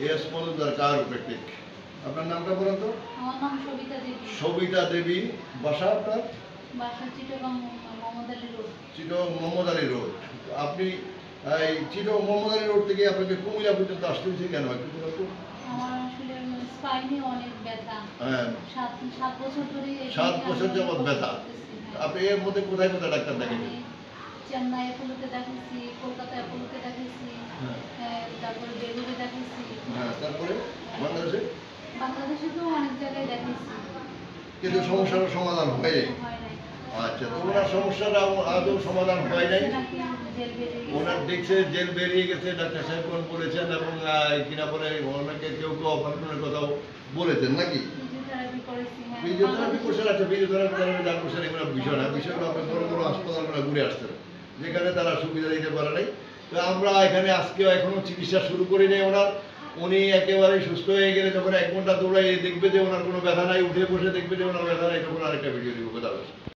S Majumdar কায়োপ্র্যাকটিক। আপনার নামটা বলুন তো? আমার নাম সবিতা দেবী। সবিতা দেবী। বাসা আপনার? বাসা চিটাগাং মোহাম্মদ আলী রোড। চিটাগাং মোহাম্মদ আলী রোড। আপনি এই চিটাগাং মোহাম্মদ আলী রোড থেকে আপনাকে কুমিল্লা পর্যন্ত আসতে হয়েছে কেন একটু বলুন তো? আমার আসলে স্পাইনে অনেক ব্যথা। হ্যাঁ, 7 বছর ধরে 7 বছর যাবত ব্যথা। আপনি এর মধ্যে কোথায় কোথায় ডাক্তার দেখাইছেন? চেন্নাই অ্যাপোলোতে দেখাইছি, কলকাতা অ্যাপোলোতে দেখাইছি, তারপরে বেলুড়ে দেখাইছি। হ্যাঁ, তারপরে বাংলাদেশে? বাংলাদেশে তো অনেক জায়গায় দেখাইছি, কিন্তু সমস্যার সমাধান হয় নাই। হয় নাই। আচ্ছা, তো ওনার সমস্যাটা আদৌ সমাধান হয় নাই। নাকি জেল বেরিয়ে ওনার দেখছে জেল বেরিয়ে গেছে, ডাক্তার সাহেব বলেছেন, এবং কিনা বলে অনেকে কেউ কেউ অপারেশনের কথাও বলেছেন নাকি? ফিজিওথেরাপি করেছি। ফিজিওথেরাপি করছেন? আচ্ছা, ফিজিওথেরাপি যারা করছেন এগুলো বিষয় না, বিষয়টা আপনার বড় বড় হাসপাতালগুলো ঘুরে আসছেন যেখানে তারা সুবিধা দিতে পারে নাই। তো আমরা এখানে আজকেও এখনো চিকিৎসা শুরু করি নাই ওনার। উনি একেবারে সুস্থ হয়ে গেলে যখন 1 ঘন্টা দৌড়াই দেখবে যে ওনার কোনো ব্যথা নাই, উঠে বসে দেখবে যে ওনার ব্যথা নাই, তখন আরেকটা ভিডিও দিব। কথা বলছি।